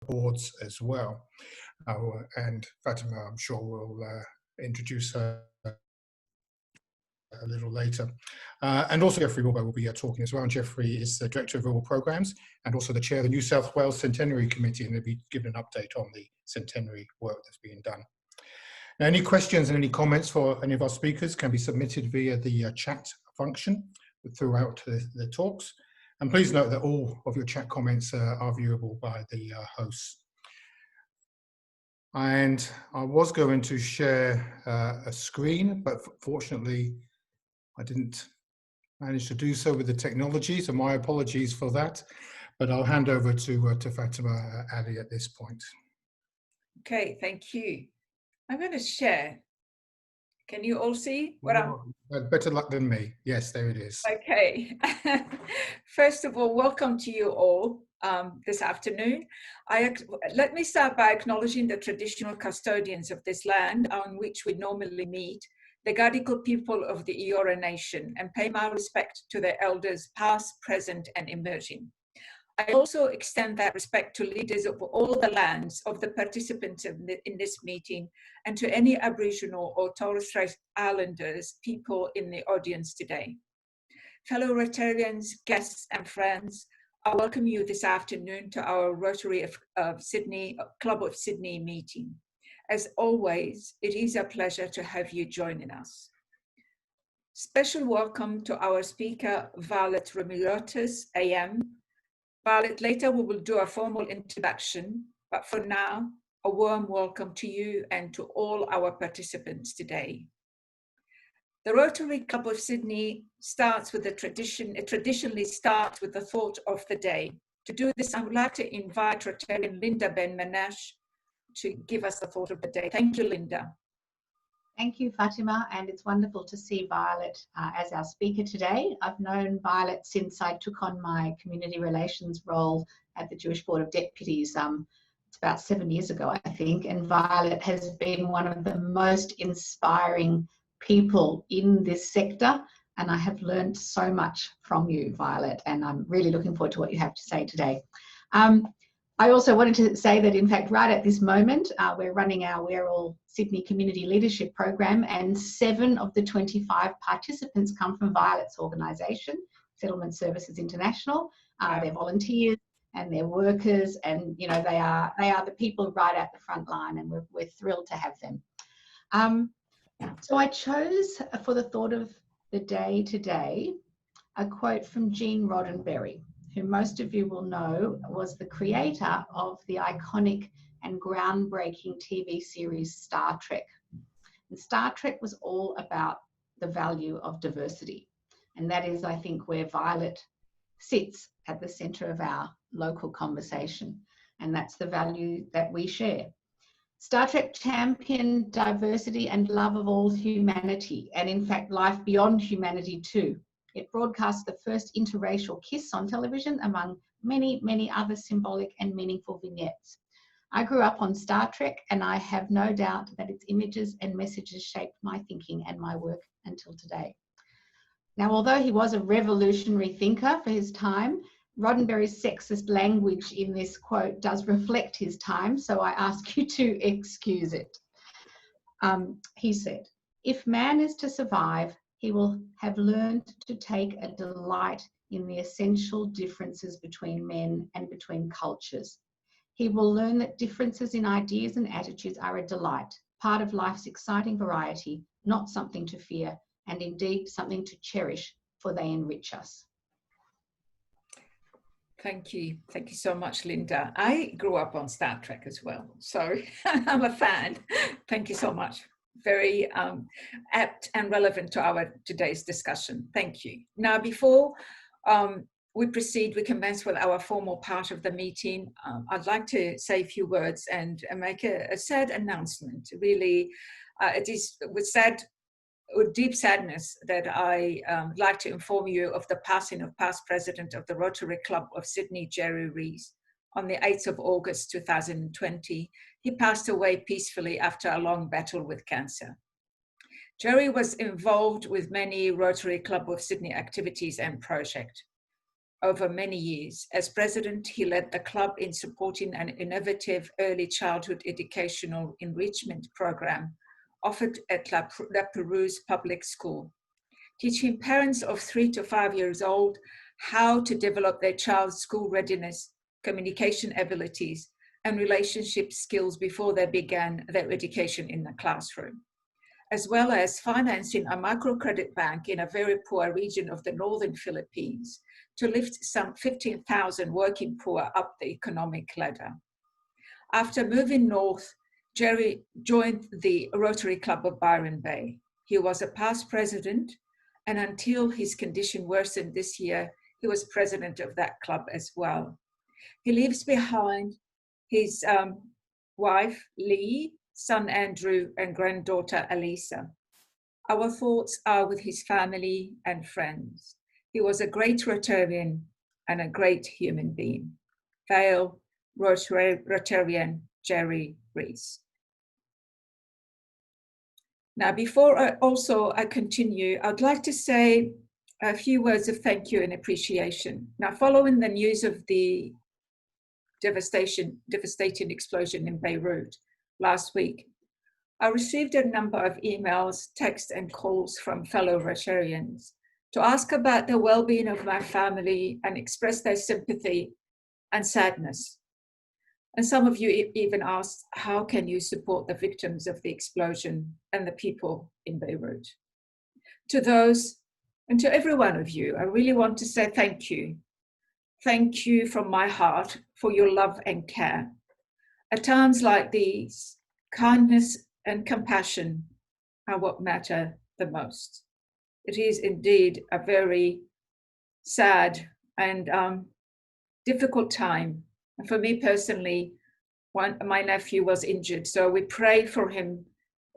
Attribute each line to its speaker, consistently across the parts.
Speaker 1: boards as well. And Fatima, I'm sure, will introduce her a little later. And also Jeffrey Wilbur will be talking as well. And Jeffrey is the Director of Rural Programmes and also the Chair of the New South Wales Centenary Committee, and they'll be giving an update on the centenary work that's being done. Now, any questions and any comments for any of our speakers can be submitted via the chat function throughout the talks. And please note that all of your chat comments are viewable by the hosts. And I was going to share a screen, but fortunately I didn't manage to do so with the technology, so my apologies for that. But I'll hand over to Fatima Ali at this point.
Speaker 2: Okay, thank you. I'm going to share. Can you all see what
Speaker 1: Better luck than me. Yes, there it is.
Speaker 2: Okay. First of all, welcome to you all this afternoon. Let me start by acknowledging the traditional custodians of this land on which we normally meet, the Gadigal people of the Eora Nation, and pay my respect to their elders past, present, and emerging. I also extend that respect to leaders of all the lands of the participants in this meeting and to any Aboriginal or Torres Strait Islanders people in the audience today. Fellow Rotarians, guests and friends, I welcome you this afternoon to our Rotary of Sydney, Club of Sydney meeting. As always, it is a pleasure to have you joining us. Special welcome to our speaker, Violet Roumeliotis AM. Violet, later we will do a formal introduction, but for now, a warm welcome to you and to all our participants today. The Rotary Club of Sydney starts with a tradition. It traditionally starts with the thought of the day. To do this, I would like to invite Rotarian Linda Ben-Manash to give us the thought of the day. Thank you, Linda.
Speaker 3: Thank you, Fatima, and it's wonderful to see Violet as our speaker today. I've known Violet since I took on my community relations role at the Jewish Board of Deputies. It's about 7 years ago, I think, and Violet has been one of the most inspiring people in this sector, and I have learned so much from you, Violet, and I'm really looking forward to what you have to say today. I also wanted to say that, in fact, right at this moment, we're running our We're All Sydney Community Leadership Program, and 7 of the 25 participants come from Violet's organisation, Settlement Services International. They're volunteers and they're workers, and you know they are the people right at the front line, and we're thrilled to have them. So I chose for the thought of the day today a quote from Gene Roddenberry, who most of you will know was the creator of the iconic and groundbreaking TV series Star Trek. And Star Trek was all about the value of diversity. And that is, I think, where Violet sits at the centre of our local conversation. And that's the value that we share. Star Trek championed diversity and love of all humanity, and in fact, life beyond humanity too. It broadcast the first interracial kiss on television, among many, many other symbolic and meaningful vignettes. I grew up on Star Trek, and I have no doubt that its images and messages shaped my thinking and my work until today. Now, although he was a revolutionary thinker for his time, Roddenberry's sexist language in this quote does reflect his time, so I ask you to excuse it. He said, "If man is to survive, he will have learned to take a delight in the essential differences between men and between cultures. He will learn that differences in ideas and attitudes are a delight, part of life's exciting variety, not something to fear, and indeed something to cherish, for they enrich us."
Speaker 2: Thank you. Thank you so much, Linda. I grew up on Star Trek as well, so I'm a fan. Thank you so much. Very apt and relevant to our today's discussion. Thank you. Now, before we proceed, we commence with our formal part of the meeting. I'd like to say a few words and make a sad announcement. Really, it is with deep sadness that I like to inform you of the passing of past president of the Rotary Club of Sydney, Jerry Rees, on the 8th of August 2020. He passed away peacefully after a long battle with cancer. Jerry was involved with many Rotary Club of Sydney activities and projects. over many years. As president, he led the club in supporting an innovative early childhood educational enrichment program offered at La Perouse Public School, teaching parents of 3 to 5 years old how to develop their child's school readiness, communication abilities, and relationship skills before they began their education in the classroom, as well as financing a microcredit bank in a very poor region of the northern Philippines to lift some 15,000 working poor up the economic ladder. After moving north, Jerry joined the Rotary Club of Byron Bay. He was a past president, and until his condition worsened this year, he was president of that club as well. He leaves behind his wife, Lee, son, Andrew, and granddaughter, Alisa. Our thoughts are with his family and friends. He was a great Rotarian and a great human being. Vale, Rotarian Jerry Rees. Now, before I continue, I'd like to say a few words of thank you and appreciation. Now, following the news of the devastating explosion in Beirut last week, I received a number of emails, texts, and calls from fellow Rotarians to ask about the well-being of my family and express their sympathy and sadness. And some of you even asked, how can you support the victims of the explosion and the people in Beirut? To those, and to every one of you, I really want to say thank you. Thank you from my heart for your love and care. At times like these, kindness and compassion are what matter the most. It is indeed a very sad and difficult time. And for me personally, my nephew was injured, so we pray for him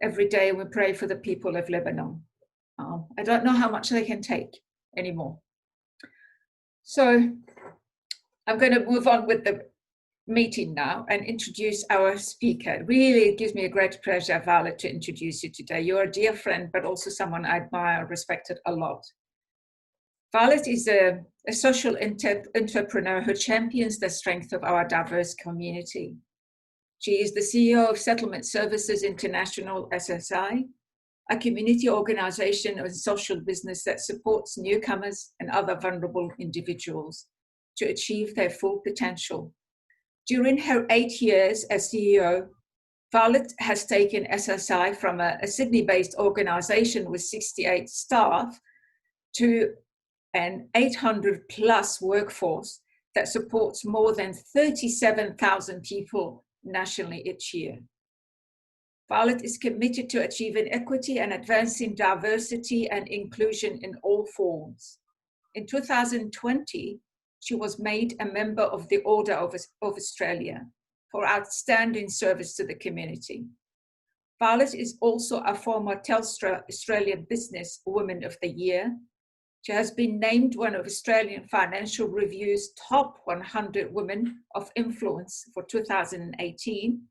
Speaker 2: every day. We pray for the people of Lebanon. I don't know how much they can take anymore. So I'm going to move on with the meeting now and introduce our speaker. Really, it gives me a great pleasure, Violet, to introduce you today. You're a dear friend, but also someone I admire and respected a lot. Violet is a social entrepreneur who champions the strength of our diverse community. She is the CEO of Settlement Services International, SSI, a community organization and social business that supports newcomers and other vulnerable individuals to achieve their full potential. During her 8 years as CEO, Violet has taken SSI from a Sydney-based organization with 68 staff to an 800 plus workforce that supports more than 37,000 people nationally each year. Violet is committed to achieving equity and advancing diversity and inclusion in all forms. In 2020, she was made a member of the Order of Australia for outstanding service to the community. Violet is also a former Telstra Australian Business Woman of the Year. She has been named one of Australian Financial Review's top 100 women of influence for 2018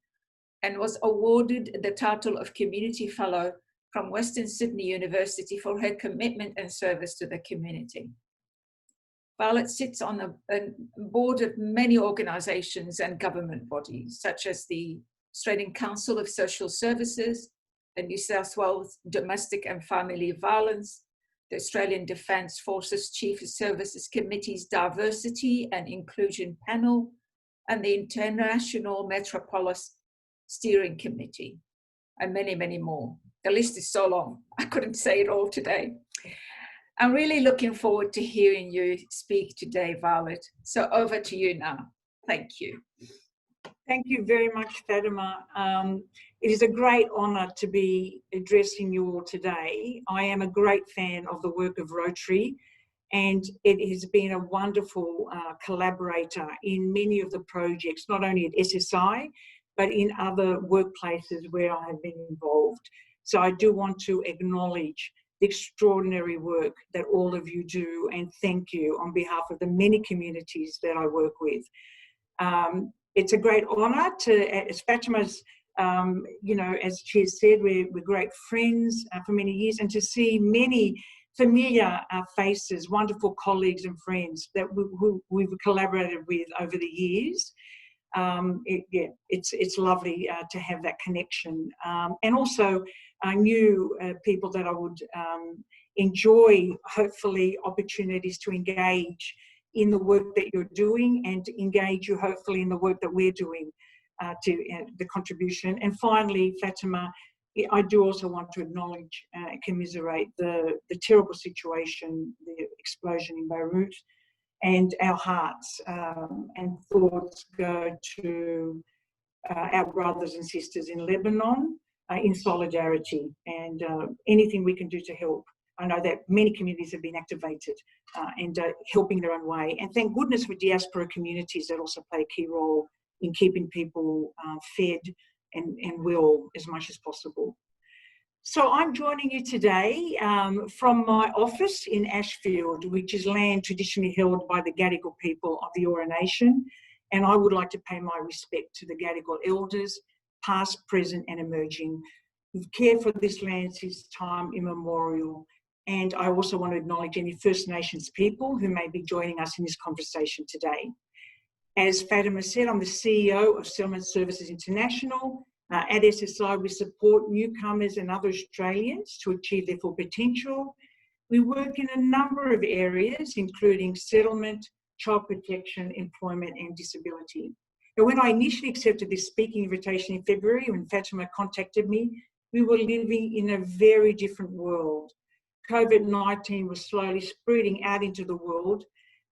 Speaker 2: and was awarded the title of Community Fellow from Western Sydney University for her commitment and service to the community. Violet sits on a board of many organisations and government bodies, such as the Australian Council of Social Services, the New South Wales Domestic and Family Violence, the Australian Defence Forces Chief Services Committee's Diversity and Inclusion Panel, and the International Metropolis Steering Committee, and many, many more. The list is so long, I couldn't say it all today. I'm really looking forward to hearing you speak today, Violet. So over to you now. Thank you.
Speaker 4: Thank you very much, Fatima. It is a great honour to be addressing you all today. I am a great fan of the work of Rotary, and it has been a wonderful collaborator in many of the projects, not only at SSI, but in other workplaces where I have been involved. So I do want to acknowledge the extraordinary work that all of you do, and thank you on behalf of the many communities that I work with. It's a great honour to, as Fatima's, as she has said, we're great friends for many years, and to see many familiar faces, wonderful colleagues and friends that we've collaborated with over the years. It's lovely to have that connection. And also new people that I would enjoy, hopefully, opportunities to engage in the work that you're doing and to engage you, hopefully, in the work that we're doing to the contribution. And finally, Fatima, I do also want to acknowledge and commiserate the terrible situation, the explosion in Beirut, and our hearts and thoughts go to our brothers and sisters in Lebanon in solidarity, and anything we can do to help. I know that many communities have been activated and helping their own way. And thank goodness for diaspora communities that also play a key role in keeping people fed and well as much as possible. So I'm joining you today from my office in Ashfield, which is land traditionally held by the Gadigal people of the Eora Nation. And I would like to pay my respect to the Gadigal elders, past, present and emerging, who've cared for this land since time immemorial. And I also want to acknowledge any First Nations people who may be joining us in this conversation today. As Fatima said, I'm the CEO of Settlement Services International. At SSI, we support newcomers and other Australians to achieve their full potential. We work in a number of areas, including settlement, child protection, employment and disability. And when I initially accepted this speaking invitation in February, when Fatima contacted me, we were living in a very different world. COVID-19 was slowly spreading out into the world,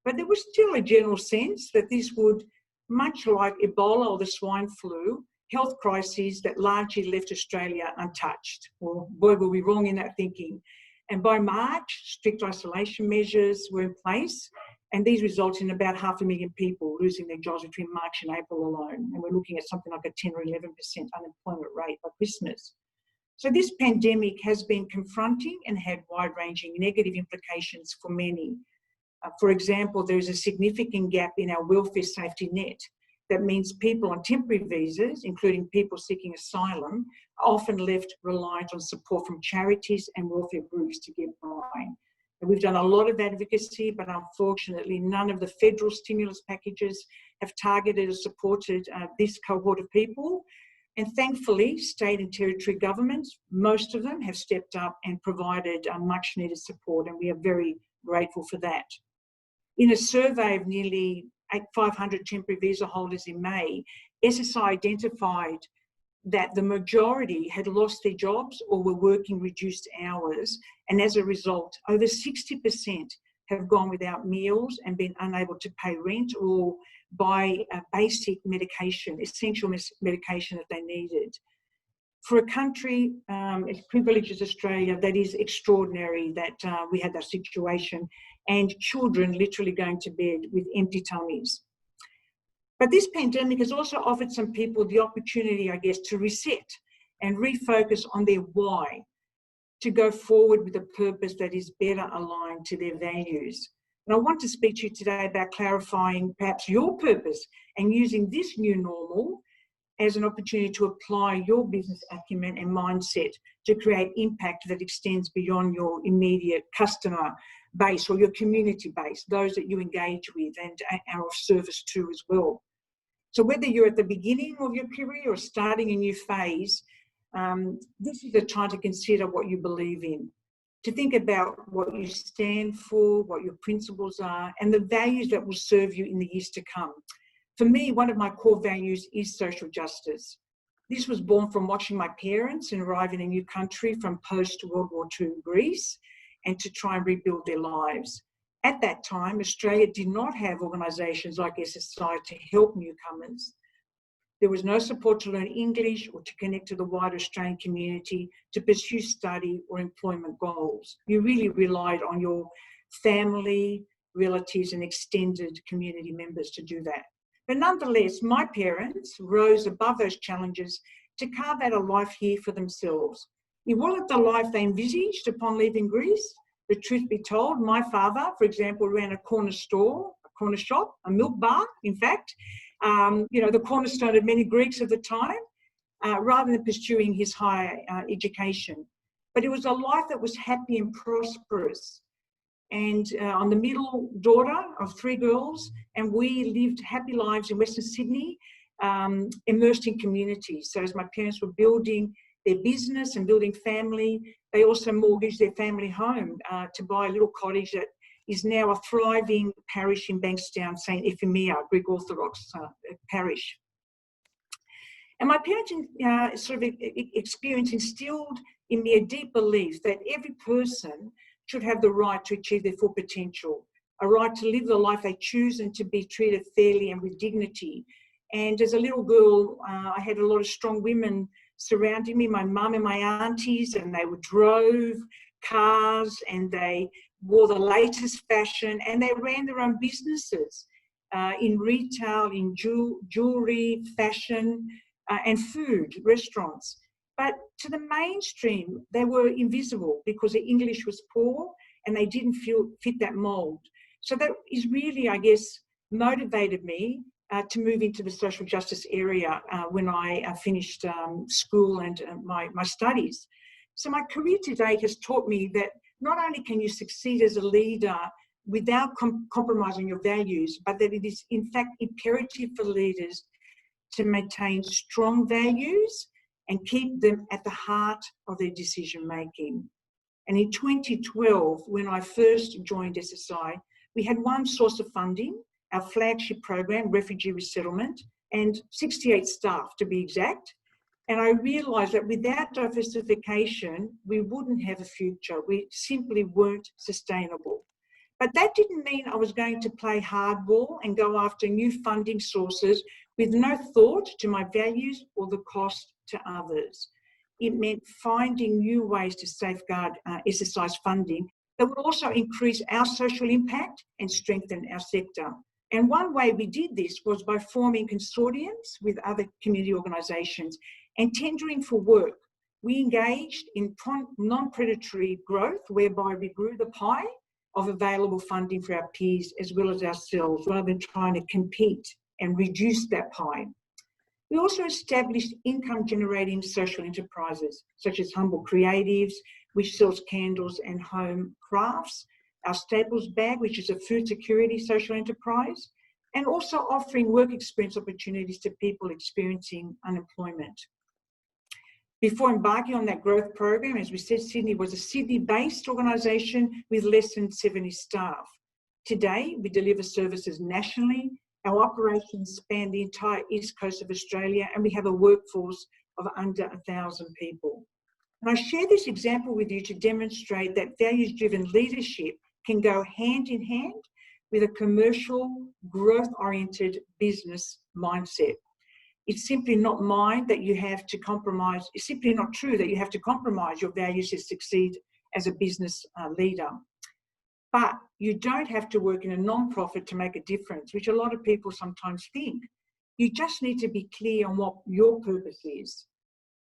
Speaker 4: but there was still a general sense that this would, much like Ebola or the swine flu, health crises that largely left Australia untouched. Well, boy, were we wrong in that thinking. And by March, strict isolation measures were in place, and these resulted in about 500,000 people losing their jobs between March and April alone. And we're looking at something like a 10 or 11% unemployment rate by Christmas. So this pandemic has been confronting and had wide-ranging negative implications for many. For example, there is a significant gap in our welfare safety net. That means people on temporary visas, including people seeking asylum, are often left reliant on support from charities and welfare groups to get by. And we've done a lot of advocacy, but unfortunately none of the federal stimulus packages have targeted or supported this cohort of people. And thankfully, state and territory governments, most of them have stepped up and provided much needed support, and we are very grateful for that. In a survey of nearly 500 temporary visa holders in May, SSI identified that the majority had lost their jobs or were working reduced hours, and as a result, over 60% have gone without meals and been unable to pay rent or buy basic medication, essential medication that they needed. For a country as privileged as Australia, that is extraordinary that we had that situation, and children literally going to bed with empty tummies. But this pandemic has also offered some people the opportunity, I guess, to reset and refocus on their why, to go forward with a purpose that is better aligned to their values. And I want to speak to you today about clarifying perhaps your purpose and using this new normal as an opportunity to apply your business acumen and mindset to create impact that extends beyond your immediate customer base or your community base, those that you engage with and are of service to as well. So whether you're at the beginning of your career or starting a new phase, this is the time to consider what you believe in, to think about what you stand for, what your principles are, and the values that will serve you in the years to come. For me, one of my core values is social justice. This was born from watching my parents arrive in a new country from post-World War II Greece and to try and rebuild their lives. At that time, Australia did not have organisations like SSI to help newcomers. There was no support to learn English or to connect to the wider Australian community, to pursue study or employment goals. You really relied on your family, relatives and extended community members to do that. But nonetheless, my parents rose above those challenges to carve out a life here for themselves. It wasn't the life they envisaged upon leaving Greece. The truth be told, my father, for example, ran a corner store, a corner shop, a milk bar, in fact, the cornerstone of many Greeks of the time, rather than pursuing his higher education. but it was a life that was happy and prosperous. And I'm the middle daughter of 3 girls, and we lived happy lives in Western Sydney, immersed in community. So as my parents were building their business and building family, they also mortgaged their family home to buy a little cottage that is now a thriving parish in Bankstown, St. Euphemia, Greek Orthodox parish. And my parents' sort of experience instilled in me a deep belief that every person should have the right to achieve their full potential, a right to live the life they choose and to be treated fairly and with dignity. And as a little girl, I had a lot of strong women surrounding me, my mum and my aunties, and they drove cars and they wore the latest fashion and they ran their own businesses in retail, in jewellery, fashion, and food, restaurants. But to the mainstream, they were invisible because their English was poor and they didn't fit that mould. So that is really, I guess, motivated me to move into the social justice area when I finished school and my studies. So my career to date has taught me that not only can you succeed as a leader without compromising your values, but that it is in fact imperative for leaders to maintain strong values and keep them at the heart of their decision making. And in 2012, when I first joined SSI, we had one source of funding, our flagship program, Refugee Resettlement, and 68 staff to be exact. And I realised that without diversification, we wouldn't have a future. We simply weren't sustainable. But that didn't mean I was going to play hardball and go after new funding sources with no thought to my values or the cost to others. It meant finding new ways to safeguard SSI's funding that would also increase our social impact and strengthen our sector. And one way we did this was by forming consortiums with other community organisations and tendering for work. We engaged in non-predatory growth, whereby we grew the pie of available funding for our peers as well as ourselves, rather than trying to compete and reduce that pie. We also established income-generating social enterprises, such as Humble Creatives, which sells candles and home crafts, our Staples Bag, which is a food security social enterprise, and also offering work experience opportunities to people experiencing unemployment. Before embarking on that growth program, as we said, Sydney was a Sydney-based organisation with less than 70 staff. Today, we deliver services nationally. Our operations span the entire east coast of Australia, and we have a workforce of under 1,000 people. And I share this example with you to demonstrate that values-driven leadership can go hand in hand with a commercial, growth-oriented business mindset. It's simply not mine that you have to compromise. It's simply not true that you have to compromise your values to succeed as a business leader. But you don't have to work in a non-profit to make a difference, which a lot of people sometimes think. You just need to be clear on what your purpose is.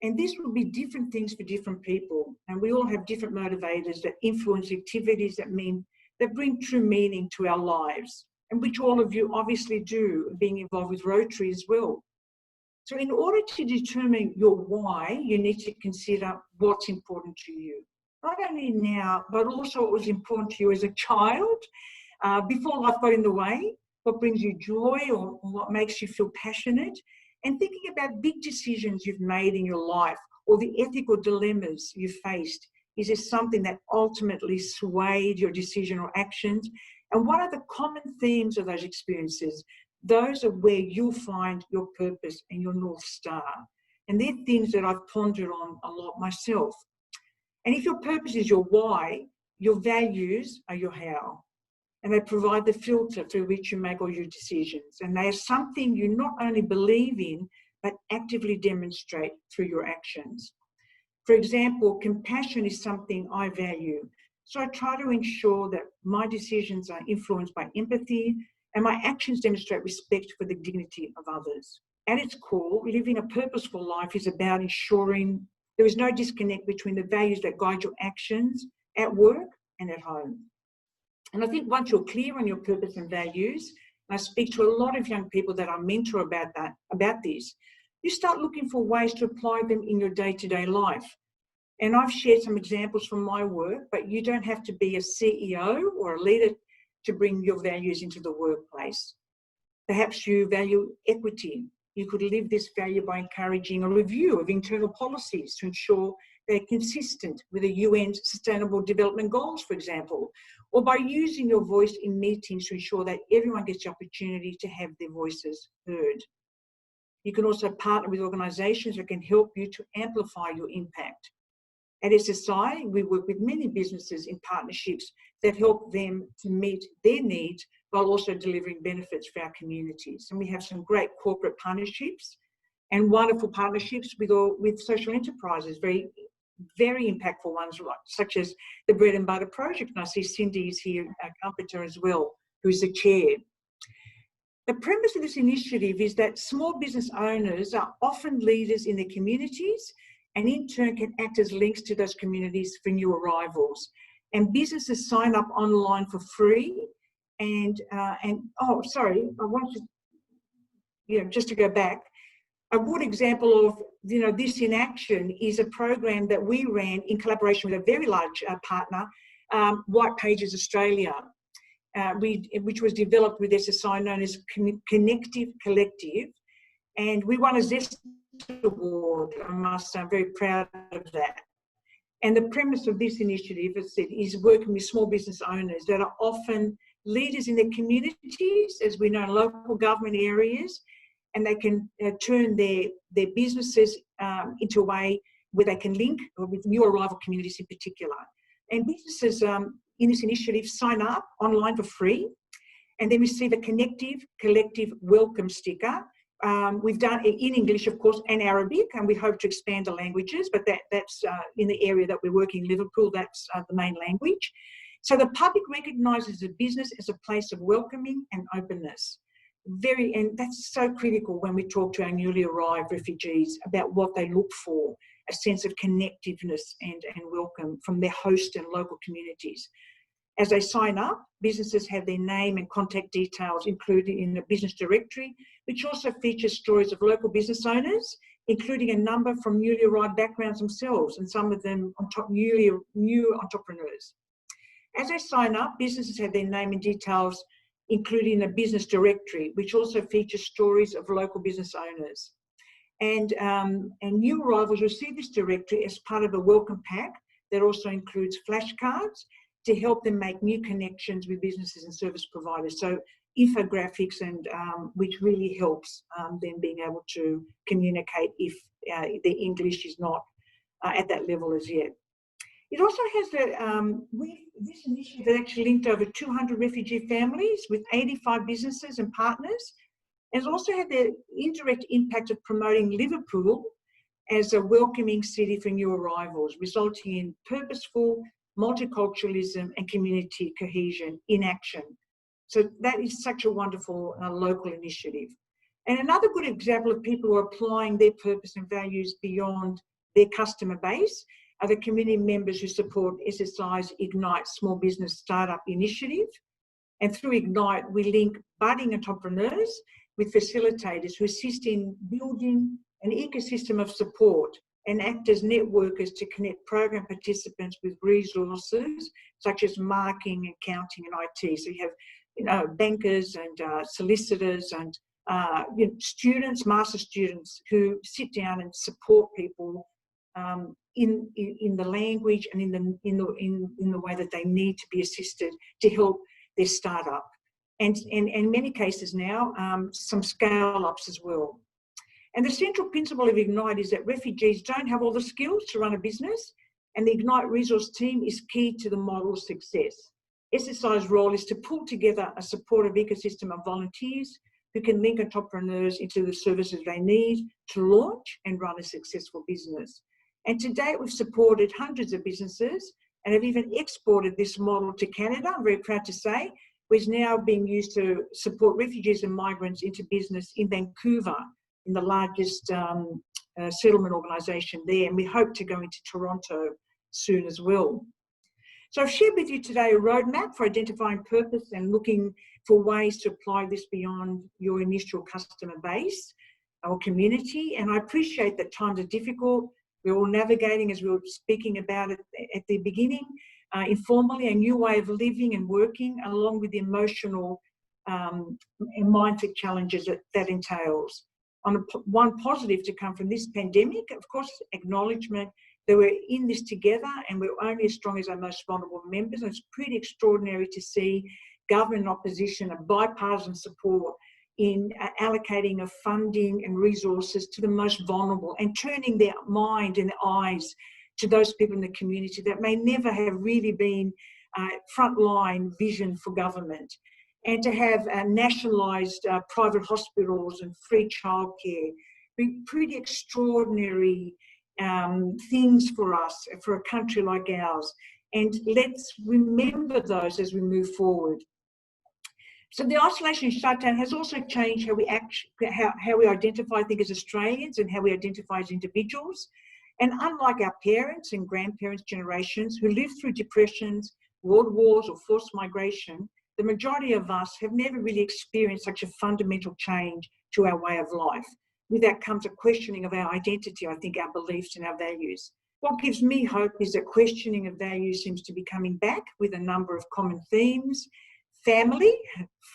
Speaker 4: And this will be different things for different people. And we all have different motivators that influence activities that bring true meaning to our lives, and which all of you obviously do, being involved with Rotary as well. So in order to determine your why, you need to consider what's important to you. Not only now, but also what was important to you as a child, before life got in the way, what brings you joy or what makes you feel passionate, and thinking about big decisions you've made in your life or the ethical dilemmas you faced. Is there something that ultimately swayed your decision or actions? And what are the common themes of those experiences? Those are where you'll find your purpose and your North Star. And they're things that I've pondered on a lot myself. And if your purpose is your why, your values are your how. And they provide the filter through which you make all your decisions. And they are something you not only believe in, but actively demonstrate through your actions. For example, compassion is something I value. So I try to ensure that my decisions are influenced by empathy and my actions demonstrate respect for the dignity of others. At its core, living a purposeful life is about ensuring there is no disconnect between the values that guide your actions at work and at home. And I think once you're clear on your purpose and values, and I speak to a lot of young people that I mentor about this, you start looking for ways to apply them in your day-to-day life. And I've shared some examples from my work, but you don't have to be a CEO or a leader to bring your values into the workplace. Perhaps you value equity. You could live this value by encouraging a review of internal policies to ensure they're consistent with the UN Sustainable Development Goals, for example, or by using your voice in meetings to ensure that everyone gets the opportunity to have their voices heard. You can also partner with organisations that can help you to amplify your impact. At SSI, we work with many businesses in partnerships that help them to meet their needs while also delivering benefits for our communities. And we have some great corporate partnerships and wonderful partnerships with social enterprises, very impactful ones, such as the Bread and Butter Project. And I see Cindy is here, our competitor as well, who's the chair. The premise of this initiative is that small business owners are often leaders in their communities and in turn can act as links to those communities for new arrivals. And businesses sign up online for free. Oh, sorry, I wanted to, just to go back. A good example of, this in action is a program that we ran in collaboration with a very large partner, White Pages Australia, which was developed with SSI, known as Connective Collective. And we won a Zest Award. I must say, I'm very proud of that. And the premise of this initiative, as I said, is working with small business owners that are often leaders in their communities, as we know, in local government areas, and they can turn their businesses into a way where they can link with new arrival communities in particular. And businesses in this initiative sign up online for free and then receive a Connective Collective welcome sticker. We've done it in English, of course, and Arabic, and we hope to expand the languages, but that's in the area that we're working in Liverpool, that's the main language. So the public recognises the business as a place of welcoming and openness. And that's so critical when we talk to our newly arrived refugees about what they look for, a sense of connectiveness and welcome from their host and local communities. As they sign up, businesses have their name and contact details included in the business directory, which also features stories of local business owners, including a number from newly arrived backgrounds themselves, and some of them new entrepreneurs. As they sign up, businesses have their name and details including a business directory, which also features stories of local business owners. And new arrivals receive this directory as part of a welcome pack that also includes flashcards to help them make new connections with businesses and service providers. So infographics, and which really helps them being able to communicate if their English is not at that level as yet. It also has this initiative has actually linked over 200 refugee families with 85 businesses and partners. And it's also had the indirect impact of promoting Liverpool as a welcoming city for new arrivals, resulting in purposeful multiculturalism and community cohesion in action. So that is such a wonderful local initiative. And another good example of people who are applying their purpose and values beyond their customer base are the community members who support SSI's Ignite Small Business Startup Initiative. And through Ignite, we link budding entrepreneurs with facilitators who assist in building an ecosystem of support and act as networkers to connect program participants with resources such as marketing, accounting and IT. So you have bankers and solicitors and students, master students who sit down and support people in the language and in the way that they need to be assisted to help their startup. And in many cases now, some scale-ups as well. And the central principle of Ignite is that refugees don't have all the skills to run a business, and the Ignite resource team is key to the model's success. SSI's role is to pull together a supportive ecosystem of volunteers who can link entrepreneurs into the services they need to launch and run a successful business. And to date, we've supported hundreds of businesses and have even exported this model to Canada, I'm very proud to say, which is now being used to support refugees and migrants into business in Vancouver, in the largest settlement organisation there. And we hope to go into Toronto soon as well. So I've shared with you today a roadmap for identifying purpose and looking for ways to apply this beyond your initial customer base or community. And I appreciate that times are difficult We're all navigating, as we were speaking about it at the beginning, informally, a new way of living and working, along with the emotional and mindset challenges that entails. One positive to come from this pandemic, of course, acknowledgement that we're in this together and we're only as strong as our most vulnerable members. And it's pretty extraordinary to see government and opposition, a bipartisan support in allocating of funding and resources to the most vulnerable and turning their mind and their eyes to those people in the community that may never have really been frontline vision for government. And to have nationalised private hospitals and free childcare, be pretty extraordinary things for us, for a country like ours. And let's remember those as we move forward. So the isolation shutdown has also changed how we how we identify, I think, as Australians and how we identify as individuals. And unlike our parents and grandparents' generations who lived through depressions, world wars or forced migration, the majority of us have never really experienced such a fundamental change to our way of life. With that comes a questioning of our identity, I think, our beliefs and our values. What gives me hope is that questioning of values seems to be coming back with a number of common themes: family,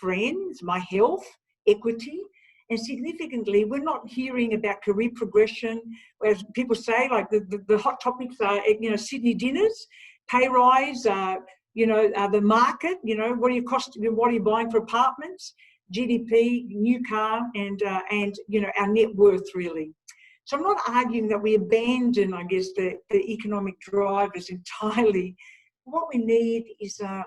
Speaker 4: friends, my health, equity, and significantly, we're not hearing about career progression, as people say, like the hot topics are, Sydney dinners, pay rise, the market, what are you buying for apartments, GDP, new car, and our net worth, really. So I'm not arguing that we abandon, I guess, the economic drivers entirely. What we need is, a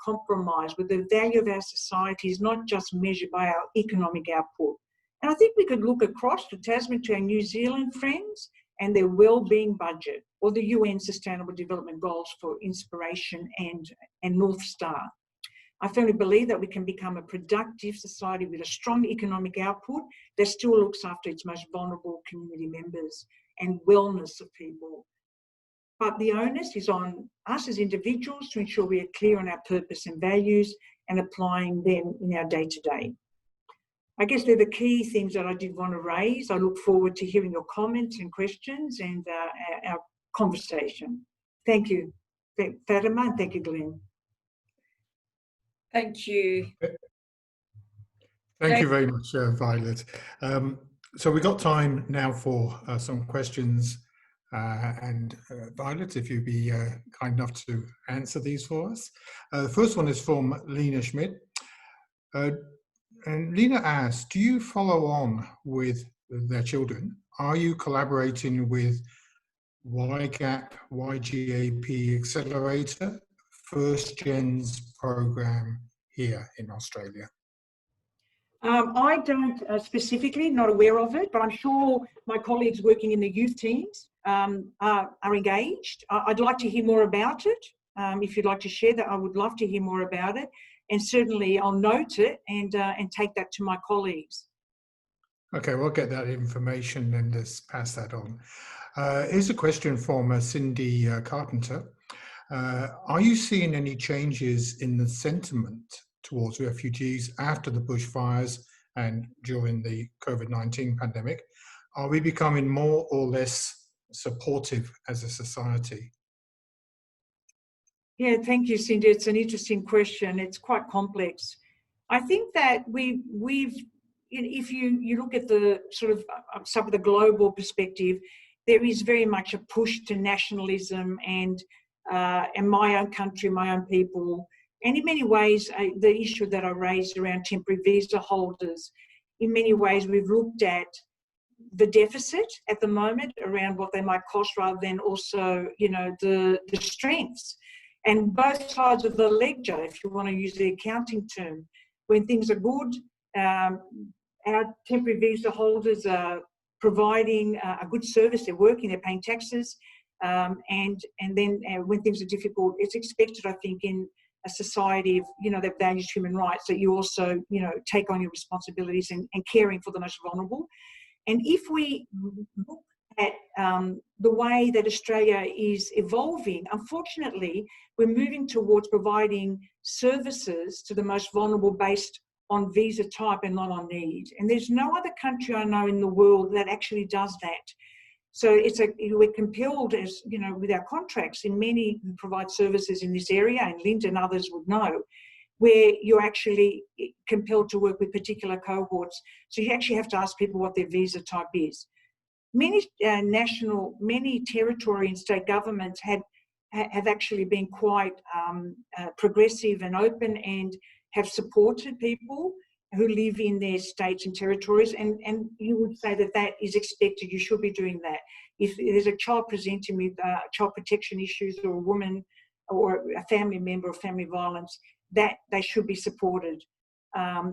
Speaker 4: compromise where the value of our society is not just measured by our economic output. And I think we could look across to Tasman to our New Zealand friends and their wellbeing budget, or the UN Sustainable Development Goals for inspiration and North Star. I firmly believe that we can become a productive society with a strong economic output that still looks after its most vulnerable community members and wellness of people. But the onus is on us as individuals to ensure we are clear on our purpose and values and applying them in our day-to-day. I guess they're the key things that I did want to raise. I look forward to hearing your comments and questions and our conversation. Thank you, Fatima, and thank you, Glenn.
Speaker 2: Thank you.
Speaker 1: Thank you very much, Violet. So we've got time now for some questions. And Violet, if you'd be kind enough to answer these for us. The first one is from Lena Schmidt. And Lena asks, do you follow on with their children? Are you collaborating with YGAP, YGAP Accelerator, First Gen's program here in Australia?
Speaker 4: I don't specifically, not aware of it, but I'm sure my colleagues working in the youth teams are engaged. I'd like to hear more about it. If you'd like to share that, I would love to hear more about it. And certainly I'll note it and take that to my colleagues.
Speaker 1: Okay, we'll get that information and just pass that on. Here's a question from Cindy Carpenter. Are you seeing any changes in the sentiment towards refugees after the bushfires and during the COVID-19 pandemic? Are we becoming more or less supportive as a society?
Speaker 4: Yeah, thank you, Cindy. It's an interesting question. It's quite complex. I think that if you look at the sort of some of the global perspective, there is very much a push to nationalism and my own country, my own people. And in many ways, the issue that I raised around temporary visa holders, in many ways, we've looked at the deficit at the moment around what they might cost rather than also, the strengths. And both sides of the ledger, if you want to use the accounting term, when things are good, our temporary visa holders are providing a good service, they're working, they're paying taxes, and then when things are difficult, it's expected, I think, in a society of, that values human rights, that you also, take on your responsibilities and caring for the most vulnerable. And if we look at the way that Australia is evolving, unfortunately, we're moving towards providing services to the most vulnerable based on visa type and not on need. And there's no other country I know in the world that actually does that. So we're compelled, as you know, with our contracts in many who provide services in this area, and Linda and others would know, where you're actually compelled to work with particular cohorts. So you actually have to ask people what their visa type is. Many many territory and state governments have actually been quite progressive and open, and have supported people who live in their states and territories, and you would say that that is expected. You should be doing that. If there's a child presenting with child protection issues, or a woman or a family member of family violence, that they should be supported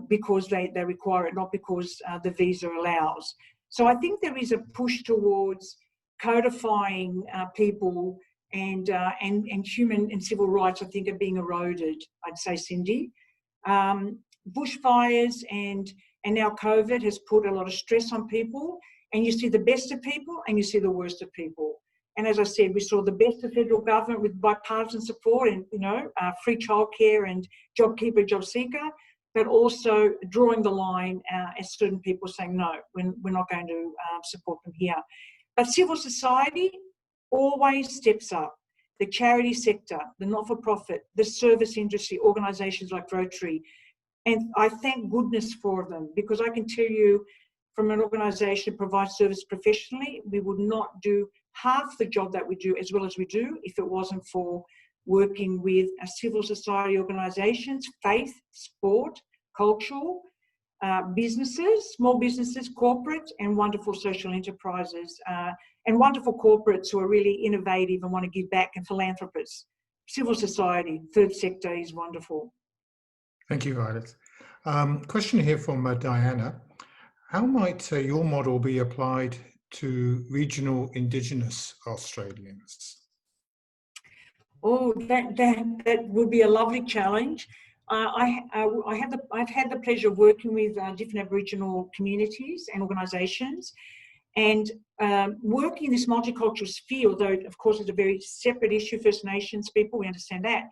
Speaker 4: because they require it, not because the visa allows. So I think there is a push towards codifying people, and human and civil rights, I think, are being eroded, I'd say, Cindy. Bushfires and now COVID has put a lot of stress on people, and you see the best of people and you see the worst of people. And as I said, we saw the best of federal government with bipartisan support and, you know, free childcare and JobKeeper, JobSeeker, but also drawing the line as certain people saying, no, we're not going to support them here. But civil society always steps up. The charity sector, the not-for-profit, the service industry, organisations like Rotary. And I thank goodness for them, because I can tell you, from an organisation that provides service professionally, we would not do half the job that we do as well as we do if it wasn't for working with civil society organisations, faith, sport, cultural, businesses, small businesses, corporate, and wonderful social enterprises, and wonderful corporates who are really innovative and want to give back, and philanthropists. Civil society, third sector is wonderful.
Speaker 1: Thank you, Violet. Question here from Diana. How might your model be applied to regional Indigenous Australians?
Speaker 4: Oh, that would be a lovely challenge. I've had the pleasure of working with different Aboriginal communities and organisations, and working in this multicultural sphere, although of course it's a very separate issue, First Nations people, we understand that.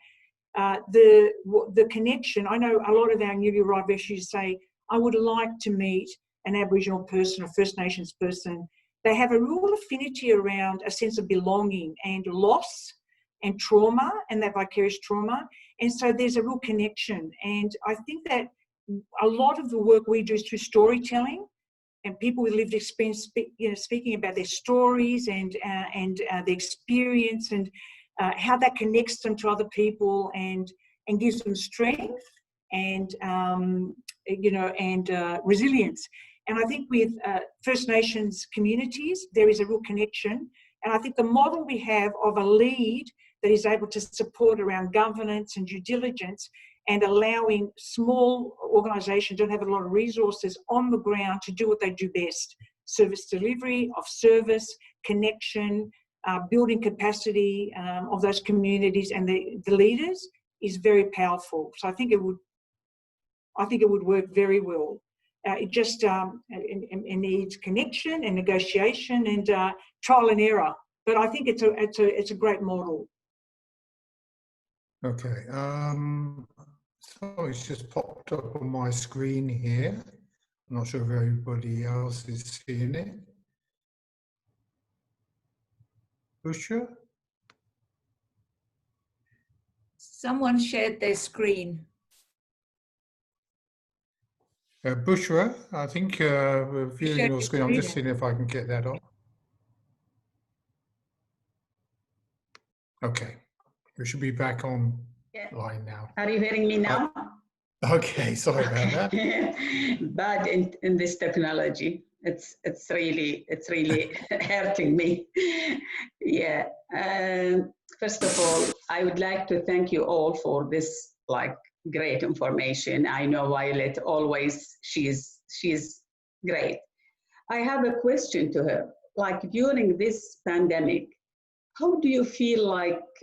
Speaker 4: The connection, I know a lot of our newly arrived refugees say, I would like to meet an Aboriginal person or First Nations person. They have a real affinity around a sense of belonging and loss and trauma, and that vicarious trauma. And so there's a real connection. And I think that a lot of the work we do is through storytelling, and people with lived experience, speaking about their stories and the experience, and how that connects them to other people and gives them strength and resilience. And I think with First Nations communities, there is a real connection. And I think the model we have of a lead that is able to support around governance and due diligence, and allowing small organisations don't have a lot of resources on the ground to do what they do best: service delivery, of service, connection, building capacity of those communities and the leaders, is very powerful. So I think it would work very well. It just it needs connection and negotiation and trial and error. But I think it's a great model.
Speaker 1: Okay. So it's just popped up on my screen here. I'm not sure if everybody else is seeing it. Bushra?
Speaker 2: Someone shared their screen.
Speaker 1: Bushra, I think we're viewing your screen. I'm just seeing if I can get that on. Okay, we should be back on line now.
Speaker 5: Are you hearing me now?
Speaker 1: Okay, sorry about that.
Speaker 5: Bad in this technology. It's really hurting me. Yeah. First of all, I would like to thank you all for this great information. I know Violet always, she's great. I have a question to her. During this pandemic, how do you feel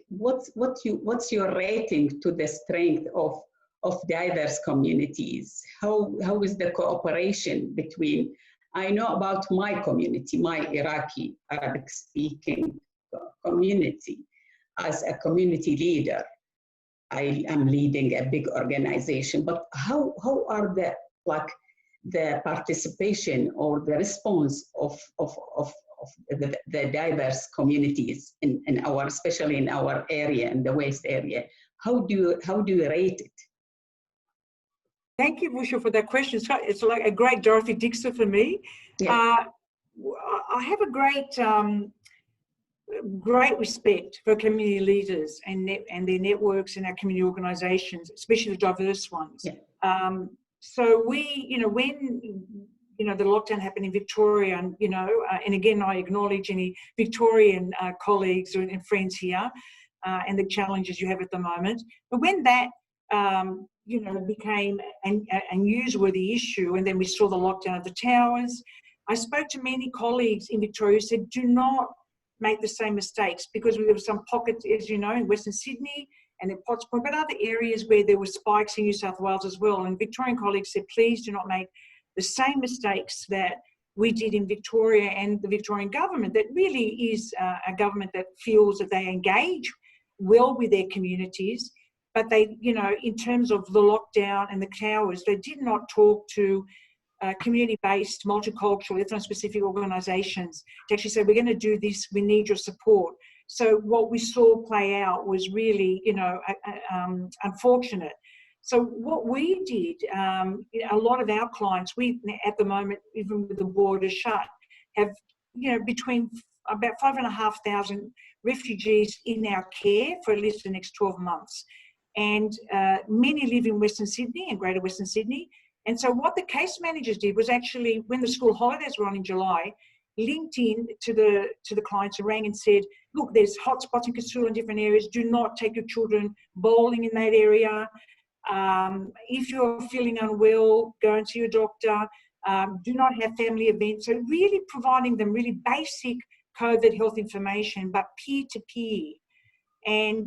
Speaker 5: what's your rating to the strength of diverse communities? How is the cooperation between, I know about my community, my Iraqi Arabic speaking community. As a community leader, I am leading a big organization, but how are the participation or the response of the diverse communities in our, especially in our area, in the West area. How do you rate it?
Speaker 4: Thank you, Busha, for that question. It's like a great Dorothy Dixer for me.
Speaker 5: Yeah.
Speaker 4: I have a great respect for community leaders and their networks and our community organisations, especially the diverse ones.
Speaker 5: Yeah.
Speaker 4: So we, when the lockdown happened in Victoria, and and again I acknowledge any Victorian colleagues and friends here, and the challenges you have at the moment. But when that became a newsworthy issue, and then we saw the lockdown of the towers, I spoke to many colleagues in Victoria who said, do not make the same mistakes, because there were some pockets, as you know, in Western Sydney and in Potts Point, but other areas where there were spikes in New South Wales as well. And Victorian colleagues said, please do not make the same mistakes that we did in Victoria, and the Victorian government, that really is a government that feels that they engage well with their communities, but they, in terms of the lockdown and the towers, they did not talk to community-based, multicultural, ethno-specific organisations to actually say, we're going to do this, we need your support. So what we saw play out was really, unfortunate. So what we did, a lot of our clients, we at the moment, even with the borders shut, have, between about 5,500 refugees in our care for at least the next 12 months. And many live in Western Sydney and Greater Western Sydney. And so what the case managers did was actually, when the school holidays were on in July, linked in to the clients and rang and said, look, there's hotspots in Casula in different areas. Do not take your children bowling in that area. If you're feeling unwell, go and see your doctor. Do not have family events. So really providing them really basic COVID health information, but peer-to-peer. And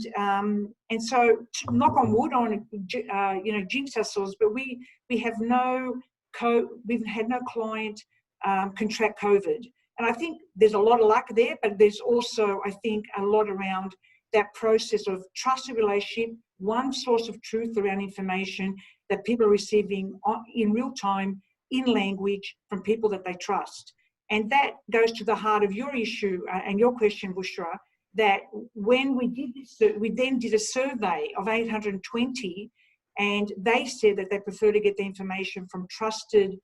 Speaker 4: so, knock on wood, I want to jinx ourselves, but we've had no client contract COVID. And I think there's a lot of luck there, but there's also, I think, a lot around that process of trusted relationship, one source of truth around information that people are receiving in real time, in language, from people that they trust. And that goes to the heart of your issue and your question, Bushra, that when we did this, we then did a survey of 820, and they said that they prefer to get the information from trusted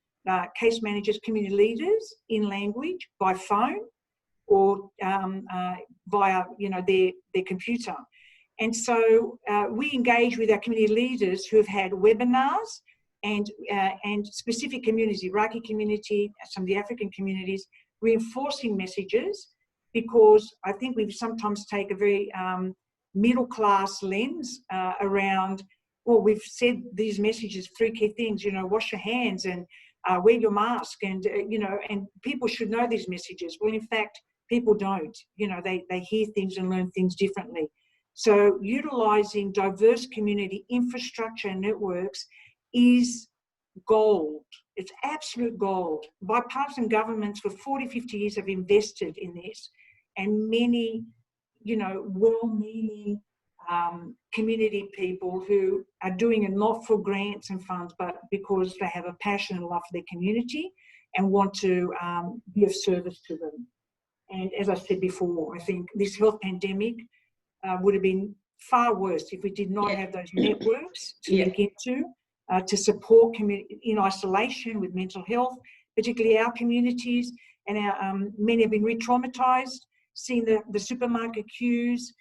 Speaker 4: case managers, community leaders in language, by phone, or via their computer. And so we engage with our community leaders who have had webinars and specific communities, Iraqi community, some of the African communities, reinforcing messages, because I think we sometimes take a very middle-class lens around, well, we've said these messages, 3 key things, wash your hands and wear your mask, and, and people should know these messages. Well, in fact, people don't. They hear things and learn things differently. So utilising diverse community infrastructure and networks is gold. It's absolute gold. Bipartisan governments for 40, 50 years have invested in this, and many, well-meaning community people who are doing it not for grants and funds, but because they have a passion and love for their community and want to be of service to them. And as I said before, I think this health pandemic would have been far worse if we did not have those networks to link into, to support community in isolation with mental health, particularly our communities. And our, many have been re-traumatized, seeing the supermarket queues,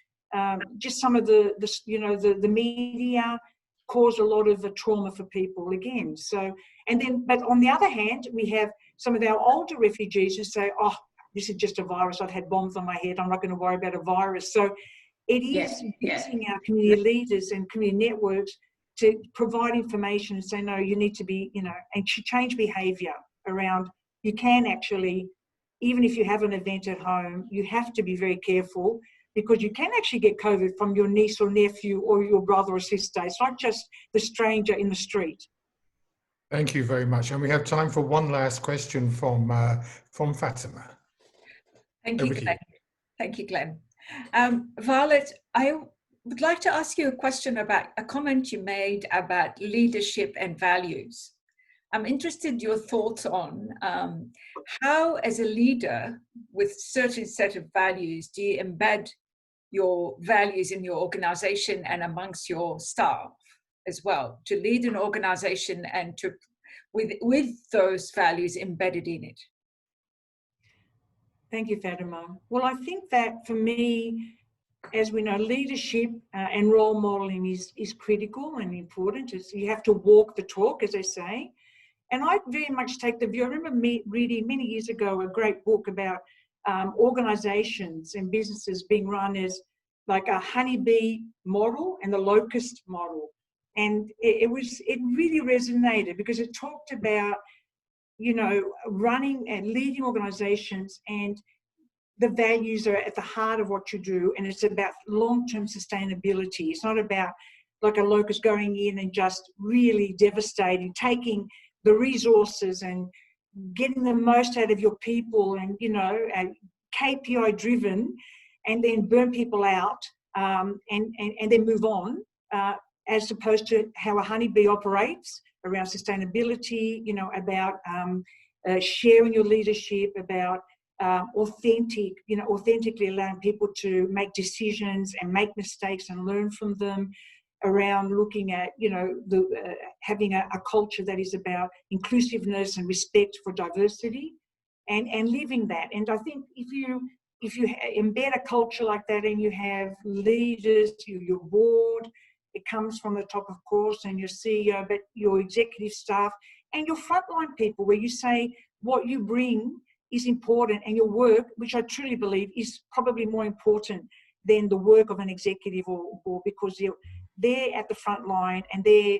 Speaker 4: just some of the media caused a lot of the trauma for people again. So, and then, but on the other hand, we have some of our older refugees who say, oh, this is just a virus. I've had bombs on my head. I'm not going to worry about a virus. So it is using our community leaders and community networks to provide information and say, no, you need to be, and to change behaviour around, you can actually, even if you have an event at home, you have to be very careful, because you can actually get COVID from your niece or nephew or your brother or sister. It's not just the stranger in the street.
Speaker 1: Thank you very much. And we have time for one last question from Fatima.
Speaker 2: Thank you, Glenn. Thank you, Glenn. Violet, I would like to ask you a question about a comment you made about leadership and values. I'm interested in your thoughts on how, as a leader with certain set of values, do you embed your values in your organization and amongst your staff as well, to lead an organization and to with those values embedded in it?
Speaker 4: Thank you, Fatima. Well, I think that for me, as we know, leadership and role modeling is critical and important. You have to walk the talk, as they say. And I very much take the view, I remember reading many years ago a great book about organizations and businesses being run as like a honeybee model and the locust model. And it really resonated because it talked about, you know, running and leading organizations, and the values are at the heart of what you do, and it's about long-term sustainability. It's not about like a locust going in and just really devastating, taking the resources and getting the most out of your people and, you know, KPI driven, and then burn people out and then move on, as opposed to how a honeybee operates around sustainability, you know, about sharing your leadership, about authentically allowing people to make decisions and make mistakes and learn from them, around looking at, you know, having a culture that is about inclusiveness and respect for diversity, and living that. And I think if you embed a culture like that, and you have leaders, your board, it comes from the top, of course, and your CEO, but your executive staff and your frontline people, where you say what you bring is important, and your work, which I truly believe is probably more important than the work of an executive or board, because they're at the front line and they're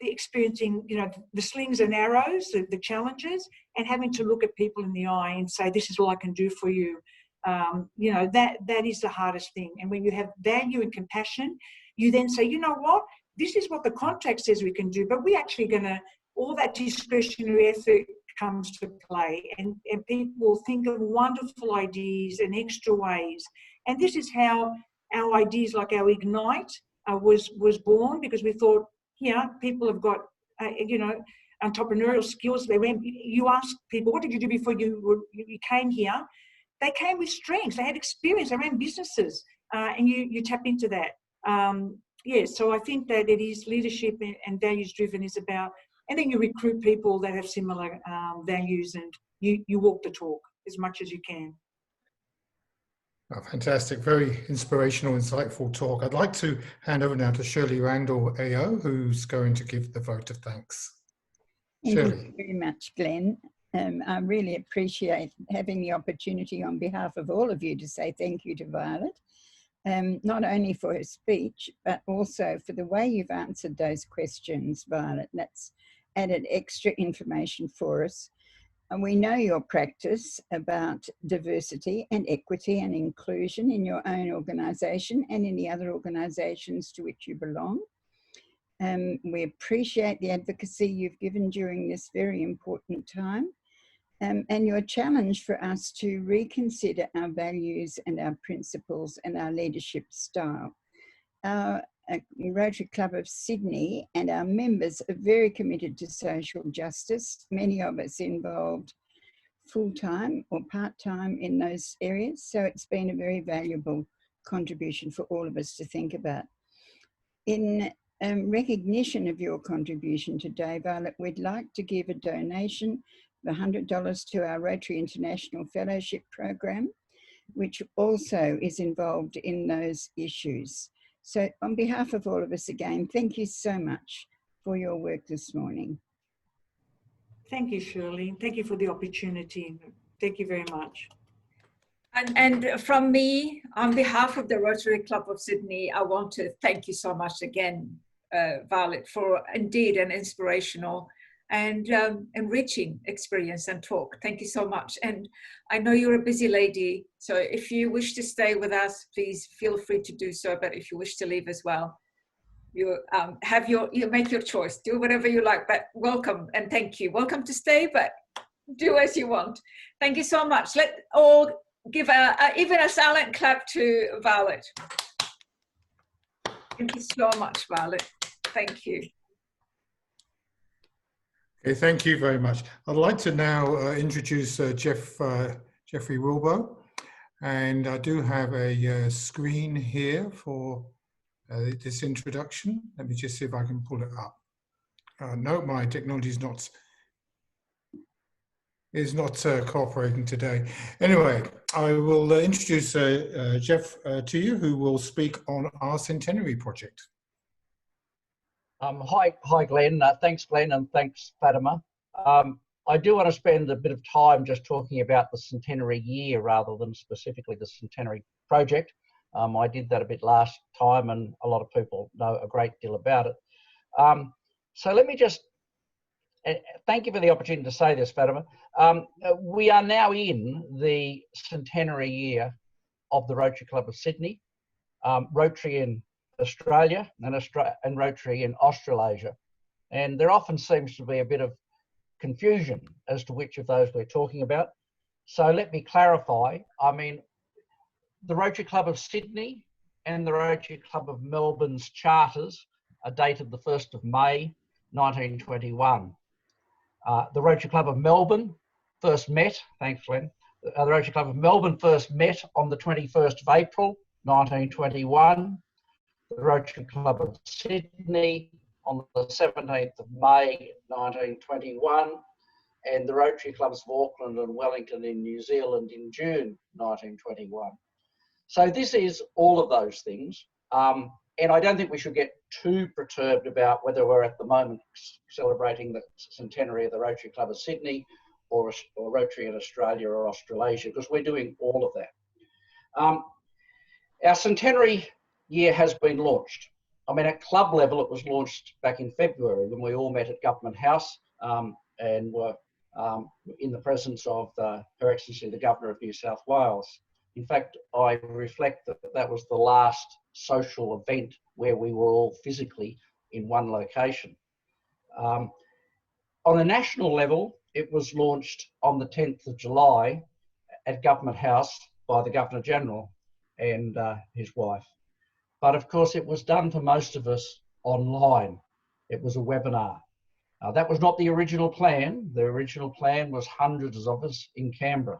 Speaker 4: experiencing, you know, the slings and arrows, the challenges, and having to look at people in the eye and say, this is all I can do for you. You know, that is the hardest thing. And when you have value and compassion, you then say, you know what, this is what the contract says we can do, but we actually going to, all that discretionary effort comes to play, and people think of wonderful ideas and extra ways. And this is how our ideas, like our Ignite, was born, because we thought, yeah, people have got, you know, entrepreneurial skills. You ask people, what did you do before you came here? They came with strengths. They had experience. They ran businesses, and you tap into that. Yeah, so I think that it is leadership and values driven is about, and then you recruit people that have similar values, and you walk the talk as much as you can.
Speaker 1: Oh, fantastic. Very inspirational, insightful talk. I'd like to hand over now to Shirley Randall AO, who's going to give the vote of thanks. Shirley.
Speaker 6: Thank you very much, Glenn. I really appreciate having the opportunity on behalf of all of you to say thank you to Violet, not only for her speech, but also for the way you've answered those questions, Violet. That's added extra information for us. And we know your practice about diversity and equity and inclusion in your own organisation and in the other organisations to which you belong. We appreciate the advocacy you've given during this very important time, and your challenge for us to reconsider our values and our principles and our leadership style. Our Rotary Club of Sydney and our members are very committed to social justice, many of us involved full-time or part-time in those areas, so it's been a very valuable contribution for all of us to think about. In recognition of your contribution today, Violet, we'd like to give a donation of $100 to our Rotary International Fellowship Program, which also is involved in those issues. So on behalf of all of us again, thank you so much for your work this morning.
Speaker 4: Thank you, Shirley. Thank you for the opportunity. Thank you very much.
Speaker 2: And from me, on behalf of the Rotary Club of Sydney, I want to thank you so much again, Violet, for indeed an inspirational and enriching experience and talk. Thank you so much. And I know you're a busy lady, so if you wish to stay with us, please feel free to do so. But if you wish to leave as well, you make your choice. Do whatever you like. But welcome and thank you. Welcome to stay, but do as you want. Thank you so much. Let's all give even a silent clap to Violet. Thank you so much, Violet. Thank you.
Speaker 1: Okay, thank you very much. I'd like to now introduce Jeffrey Wilbo, and I do have a screen here for this introduction. Let me just see if I can pull it up. No, my technology is not cooperating today. Anyway, I will introduce Jeff to you, who will speak on our centenary project.
Speaker 7: Hi, Glenn. Thanks, Glenn, and thanks, Fatima. I do want to spend a bit of time just talking about the centenary year rather than specifically the centenary project. I did that a bit last time, and a lot of people know a great deal about it. So let me just thank you for the opportunity to say this, Fatima. We are now in the centenary year of the Rotary Club of Sydney, Rotary in Australia and Rotary in Australasia. And there often seems to be a bit of confusion as to which of those we're talking about. So let me clarify. I mean, the Rotary Club of Sydney and the Rotary Club of Melbourne's charters are dated the 1st of May, 1921. The Rotary Club of Melbourne first met, thanks Glenn, the Rotary Club of Melbourne first met on the 21st of April, 1921. The Rotary Club of Sydney on the 17th of May 1921, and the Rotary Clubs of Auckland and Wellington in New Zealand in June 1921. So this is all of those things, and I don't think we should get too perturbed about whether we're at the moment celebrating the centenary of the Rotary Club of Sydney or Rotary in Australia or Australasia, because we're doing all of that. Our centenary year has been launched. I mean, at club level, it was launched back in February when we all met at Government House and were in the presence of Her Excellency, the Governor of New South Wales. In fact, I reflect that that was the last social event where we were all physically in one location. On a national level, it was launched on the 10th of July at Government House by the Governor-General and his wife. But of course, it was done for most of us online. It was a webinar. That was not the original plan. The original plan was hundreds of us in Canberra.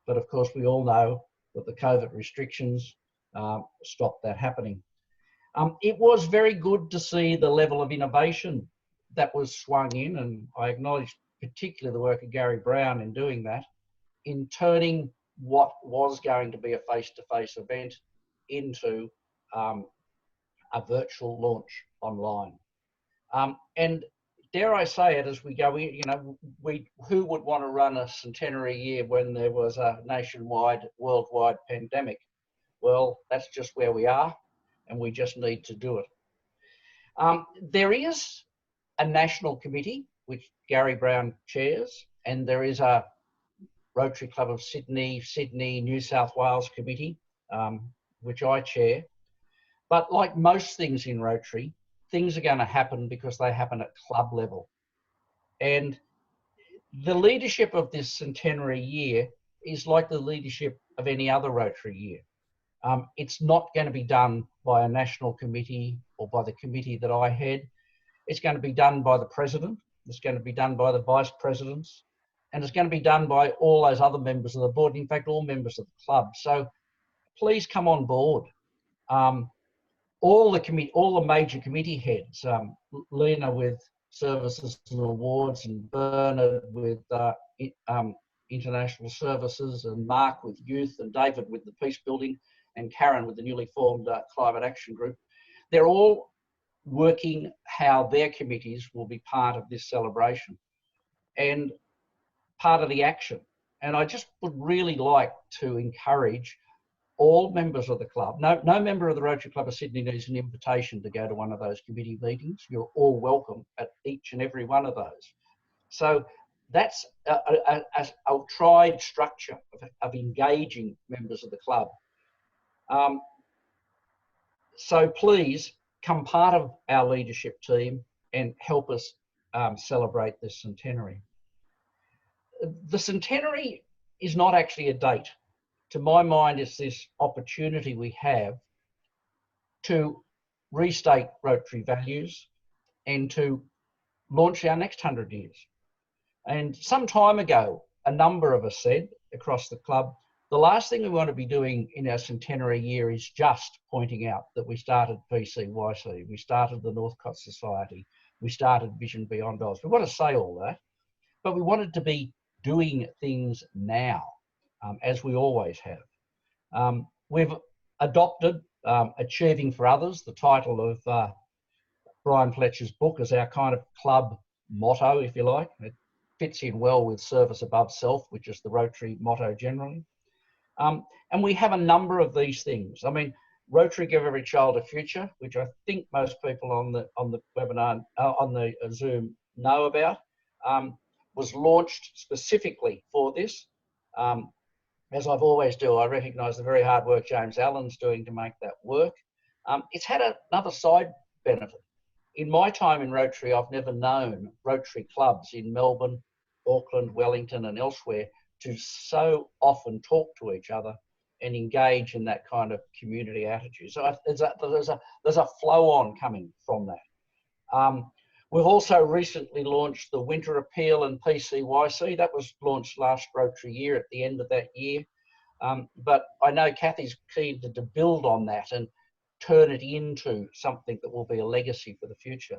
Speaker 7: But of course, we all know that the COVID restrictions stopped that happening. It was very good to see the level of innovation that was swung in, and I acknowledge particularly the work of Gary Brown in doing that, in turning what was going to be a face-to-face event into a virtual launch online. And dare I say it, as we go in, you know, who would want to run a centenary year when there was a nationwide, worldwide pandemic? Well, that's just where we are, and we just need to do it. There is a national committee, which Gary Brown chairs, and there is a Rotary Club of Sydney, New South Wales committee, which I chair. But like most things in Rotary, things are going to happen because they happen at club level. And the leadership of this centenary year is like the leadership of any other Rotary year. It's not going to be done by a national committee or by the committee that I head. It's going to be done by the president. It's going to be done by the vice presidents. And it's going to be done by all those other members of the board. In fact, all members of the club. So please come on board. All the major committee heads, Lena with services and awards, and Bernard with international services, and Mark with youth, and David with the peace building, and Karen with the newly formed climate action group. They're all working how their committees will be part of this celebration and part of the action. And I just would really like to encourage all members of the club. No member of the Rotary Club of Sydney needs an invitation to go to one of those committee meetings. You're all welcome at each and every one of those. So that's a tried structure of engaging members of the club. So please come part of our leadership team and help us celebrate this centenary. The centenary is not actually a date. To my mind, it's this opportunity we have to restate Rotary values and to launch our next 100 years. And some time ago, a number of us said across the club, the last thing we want to be doing in our centenary year is just pointing out that we started PCYC, we started the Northcott Society, we started Vision Beyond Oz. We want to say all that, but we wanted to be doing things now, as we always have. We've adopted Achieving for Others, the title of Brian Fletcher's book, as our kind of club motto, if you like. It fits in well with service above self, which is the Rotary motto generally. And we have a number of these things. I mean, Rotary Give Every Child a Future, which I think most people on the webinar, on the Zoom know about, was launched specifically for this. As I've always do, I recognise the very hard work James Allen's doing to make that work. It's had another side benefit. In my time in Rotary, I've never known Rotary clubs in Melbourne, Auckland, Wellington and elsewhere to so often talk to each other and engage in that kind of community attitude. So there's a flow on coming from that. We've also recently launched the Winter Appeal and PCYC. That was launched last Rotary year at the end of that year. But I know Kathy's keen to build on that and turn it into something that will be a legacy for the future.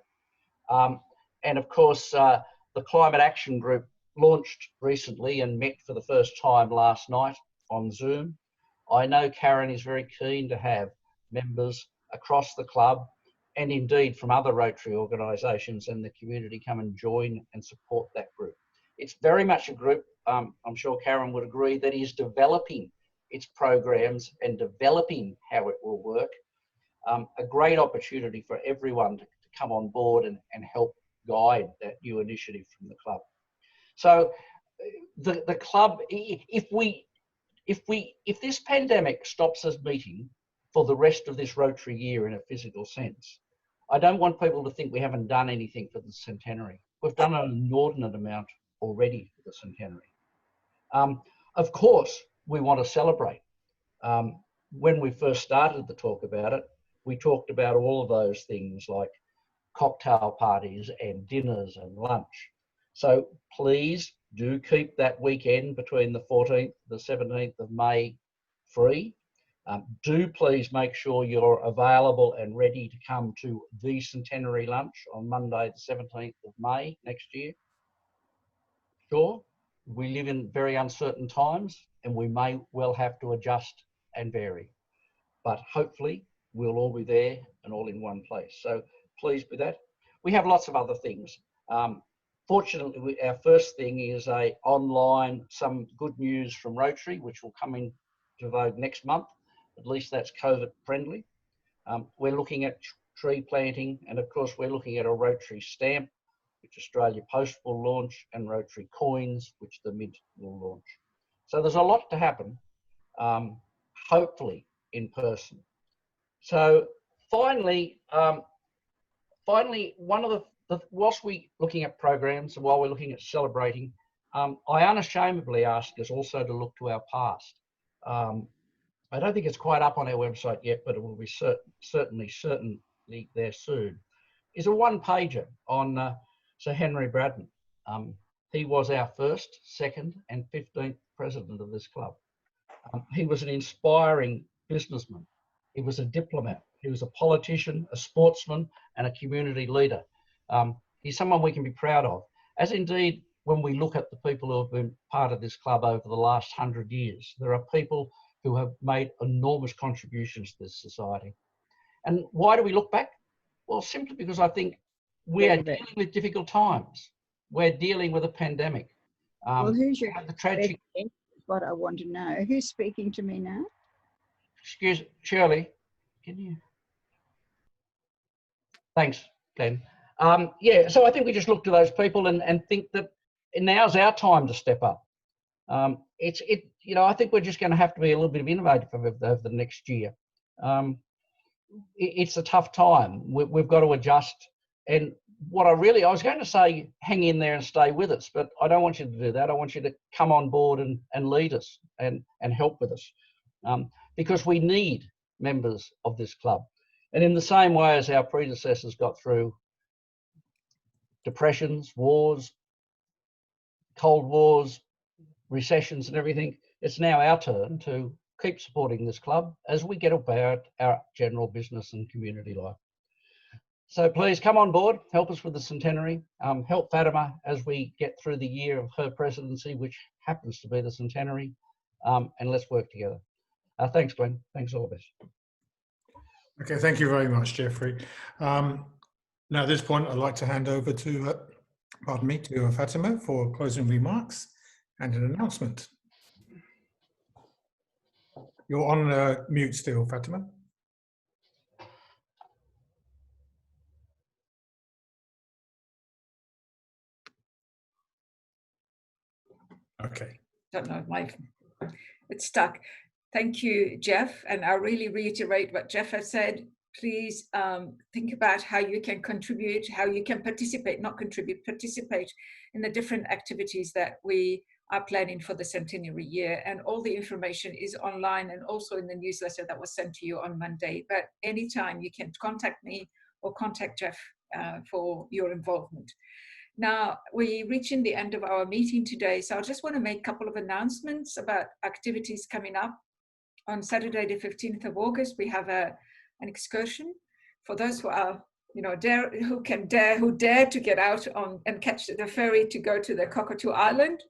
Speaker 7: And of course, the Climate Action Group launched recently and met for the first time last night on Zoom. I know Karen is very keen to have members across the club and indeed from other Rotary organisations and the community come and join and support that group. It's very much a group, I'm sure Karen would agree, that is developing its programs and developing how it will work. A great opportunity for everyone to come on board and help guide that new initiative from the club. So the club, if this pandemic stops us meeting for the rest of this Rotary year in a physical sense, I don't want people to think we haven't done anything for the centenary. We've done an inordinate amount already for the centenary. Of course, we want to celebrate. When we first started to talk about it, we talked about all of those things like cocktail parties and dinners and lunch. So please do keep that weekend between the 14th and the 17th of May free. Do please make sure you're available and ready to come to the centenary lunch on Monday, the 17th of May next year. Sure, we live in very uncertain times and we may well have to adjust and vary, but hopefully we'll all be there and all in one place. So please do that. We have lots of other things. Fortunately, our first thing is some good news from Rotary, which will come into vogue next month. At least that's COVID friendly. We're looking at tree planting, and of course we're looking at a Rotary stamp, which Australia Post will launch, and Rotary coins, which the Mint will launch. So there's a lot to happen, hopefully in person. So finally, one of whilst we're looking at programs and while we're looking at celebrating, I unashamedly ask us also to look to our past. I don't think it's quite up on our website yet, but it will be certainly there soon. Is a one-pager on Sir Henry Braddon. He was our first, second and 15th president of this club. He was an inspiring businessman. He was a diplomat. He was a politician, a sportsman and a community leader. He's someone we can be proud of, as indeed when we look at the people who have been part of this club over the last 100 years. There are people who have made enormous contributions to this society. And why do we look back? Well, simply because I think we are dealing with difficult times. We're dealing with a pandemic.
Speaker 6: Well, who's your
Speaker 7: the tragic?
Speaker 6: What I want to know. Who's speaking to me now?
Speaker 7: Excuse Shirley, can you? Thanks, Glenn. Yeah, so I think we just look to those people and think that now's our time to step up. You know, I think we're just going to have to be a little bit innovative over the next year. It's a tough time. We've got to adjust. And what I was going to say, hang in there and stay with us, but I don't want you to do that. I want you to come on board and lead us and help with us, because we need members of this club. And in the same way as our predecessors got through depressions, wars, Cold Wars, recessions and everything, it's now our turn to keep supporting this club as we get about our general business and community life. So please come on board, help us with the centenary, help Fatima as we get through the year of her presidency, which happens to be the centenary, and let's work together. Thanks, Glenn. Thanks, all of us.
Speaker 1: Okay, thank you very much, Jeffrey. Now at this point, I'd like to hand over to, to Fatima for closing remarks and an announcement. You're on mute still, Fatima. Okay.
Speaker 2: Don't know, it's stuck. Thank you, Jeff. And I really reiterate what Jeff has said. Please think about how you can contribute, how you can participate, not contribute, participate in the different activities that we are planning for the centenary year. And all the information is online and also in the newsletter that was sent to you on Monday. But anytime you can contact me or contact Jeff for your involvement. Now, we're reaching the end of our meeting today, so I just want to make a couple of announcements about activities coming up. On Saturday, the 15th of August, we have an excursion for those who are, who dare to get out on and catch the ferry to go to the Cockatoo Island.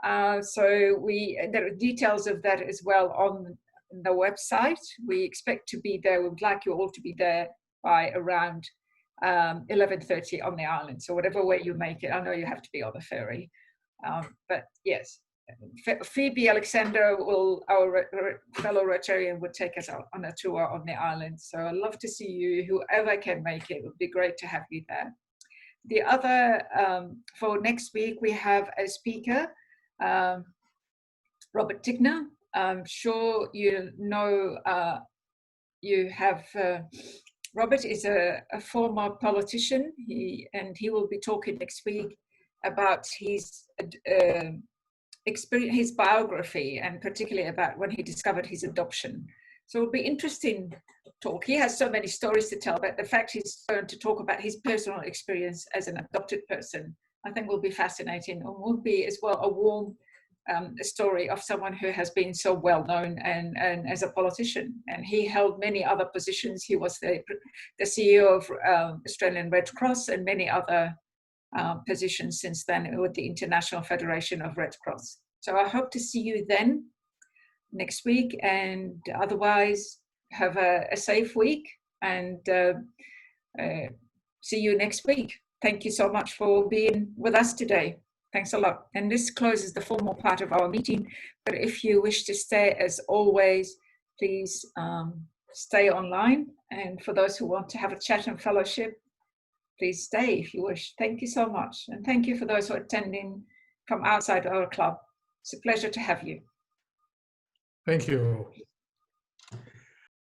Speaker 2: So there are details of that as well on the website. We expect to be there. We would like you all to be there by around 11:30 on the island. So whatever way you make it, I know you have to be on the ferry, but yes, Phoebe Alexander our fellow Rotarian, would take us out on a tour on the island. So I'd love to see you, whoever can make it. It would be great to have you there. The other, for next week, we have a speaker, Robert Tigner. I'm sure you know, you have Robert is a former politician, he will be talking next week about his experience, his biography, and particularly about when he discovered his adoption. So it'll be interesting talk. He has so many stories to tell, but the fact he's going to talk about his personal experience as an adopted person, I think will be fascinating, and will be as well a warm story of someone who has been so well known and as a politician. And he held many other positions. He was the CEO of Australian Red Cross and many other positions since then with the International Federation of Red Cross. So I hope to see you then next week, and otherwise have a safe week, and see you next week. Thank you so much for being with us today. Thanks a lot. And this closes the formal part of our meeting. But if you wish to stay, as always, please stay online. And for those who want to have a chat and fellowship, please stay if you wish. Thank you so much. And thank you for those who are attending from outside our club. It's a pleasure to have you.
Speaker 1: Thank you.